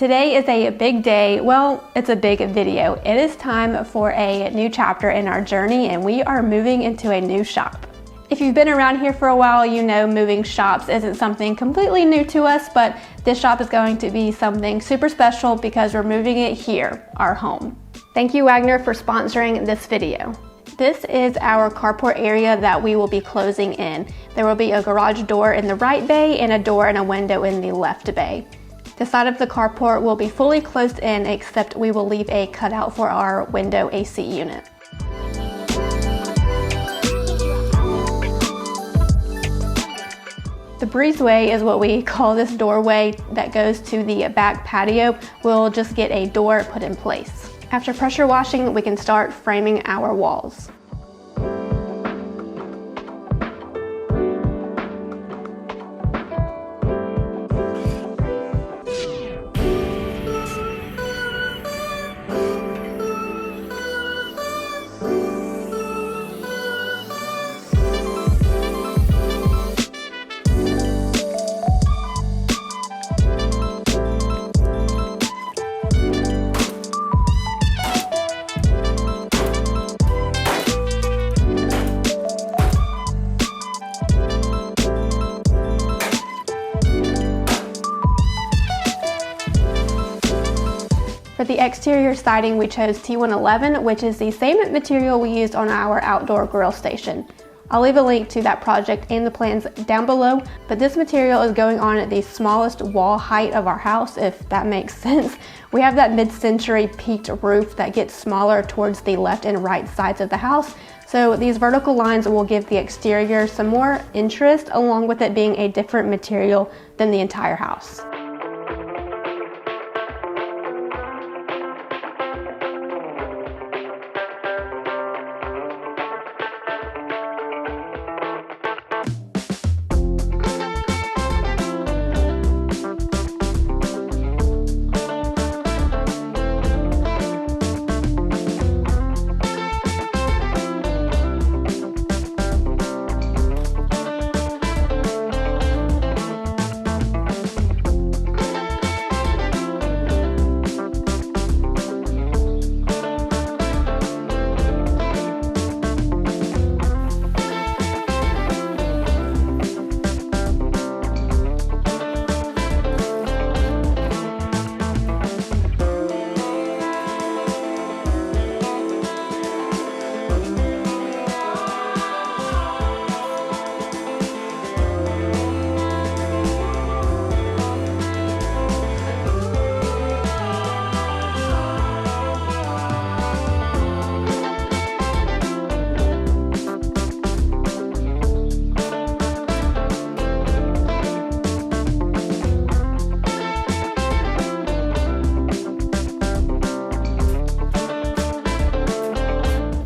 Today is a big day. Well, it's a big video. It is time for a new chapter in our journey, and we are moving into a new shop. If you've been around here for a while, you know moving shops isn't something completely new to us, but this shop is going to be something super special because we're moving it here, our home. Thank you, Wagner, for sponsoring this video. This is our carport area that we will be closing in. There will be a garage door in the right bay and a door and a window in the left bay. The side of the carport will be fully closed in, except we will leave a cutout for our window AC unit. The breezeway is what we call this doorway that goes to the back patio. We'll just get a door put in place. After pressure washing, we can start framing our walls. For the exterior siding, we chose T111, which is the same material we used on our outdoor grill station. I'll leave a link to that project and the plans down below, but this material is going on at the smallest wall height of our house, if that makes sense. We have that mid-century peaked roof that gets smaller towards the left and right sides of the house, so these vertical lines will give the exterior some more interest, along with it being a different material than the entire house.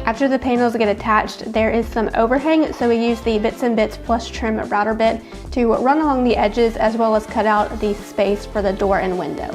After the panels get attached, there is some overhang, so we use the Bits and Bits Plus Trim router bit to run along the edges, as well as cut out the space for the door and window.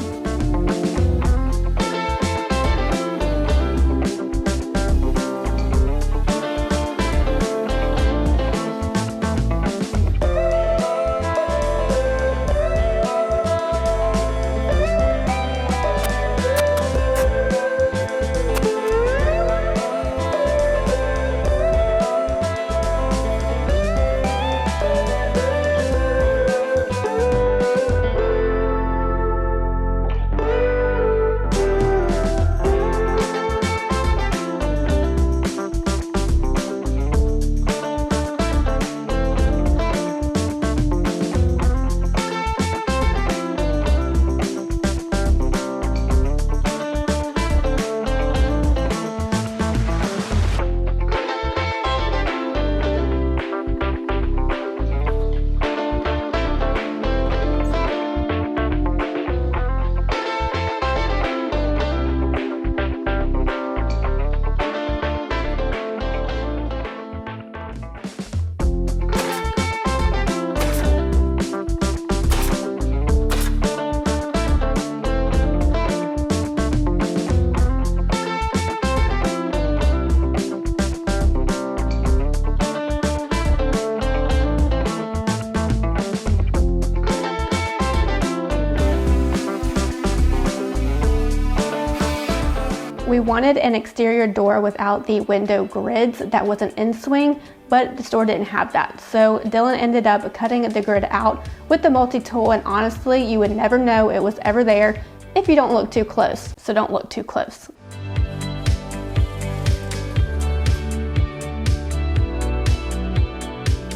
We wanted an exterior door without the window grids that was an in-swing, but the store didn't have that. So Dylan ended up cutting the grid out with the multi-tool, and honestly, you would never know it was ever there if you don't look too close. So don't look too close.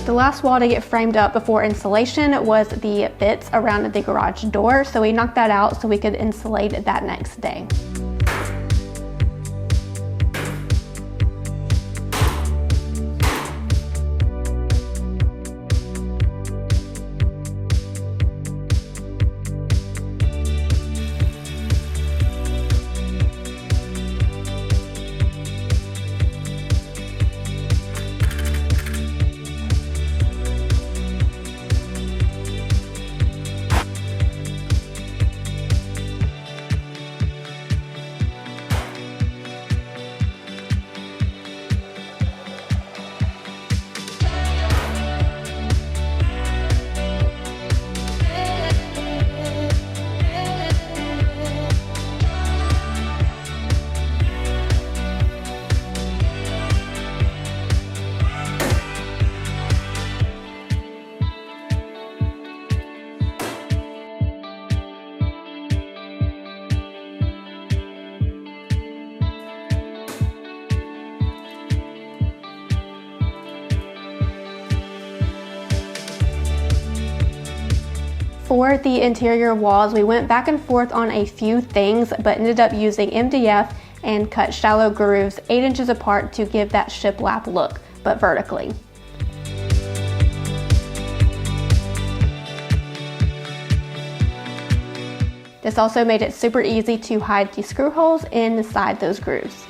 The last wall to get framed up before insulation was the bits around the garage door, so we knocked that out so we could insulate that next day. For the interior walls, we went back and forth on a few things, but ended up using MDF and cut shallow grooves 8 inches apart to give that shiplap look, but vertically. This also made it super easy to hide the screw holes inside those grooves.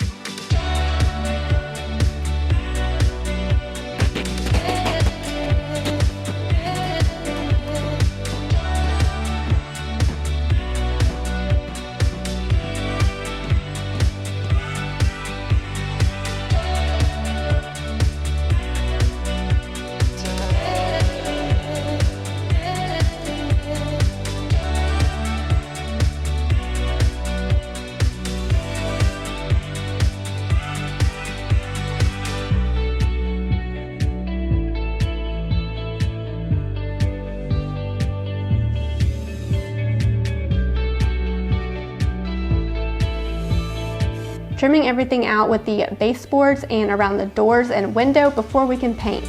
Trimming everything out with the baseboards and around the doors and window before we can paint.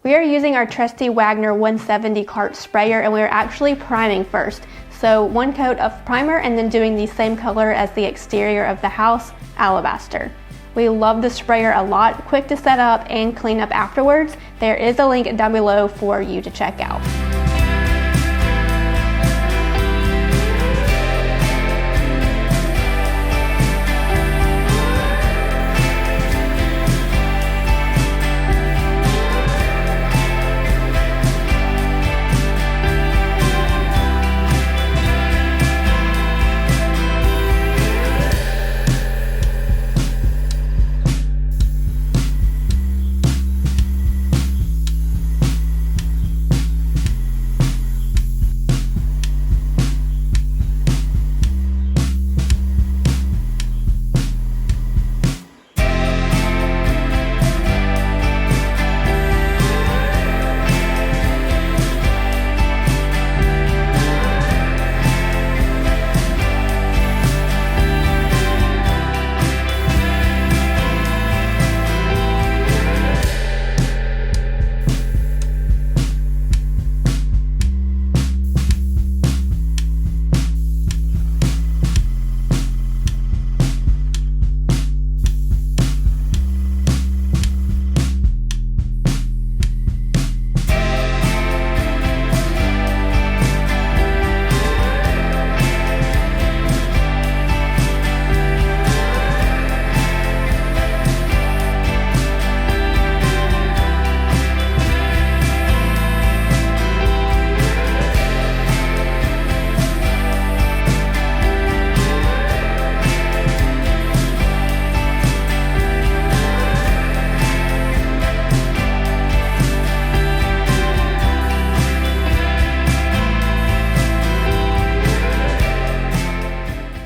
We are using our trusty Wagner 170 cart sprayer, and we are actually priming first. So 1 coat of primer and then doing the same color as the exterior of the house, alabaster. We love the sprayer a lot, quick to set up and clean up afterwards. There is a link down below for you to check out.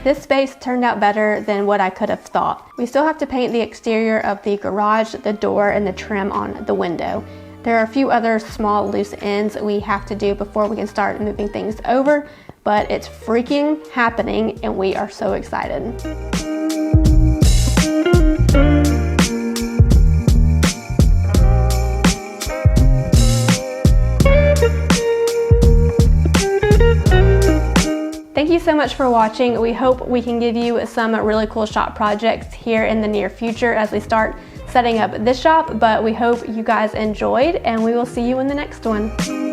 This space turned out better than what I could have thought. We still have to paint the exterior of the garage, the door, and the trim on the window. There are a few other small loose ends we have to do before we can start moving things over, but it's freaking happening and we are so excited. Thank you so much for watching. We hope we can give you some really cool shop projects here in the near future as we start setting up this shop, but we hope you guys enjoyed and we will see you in the next one.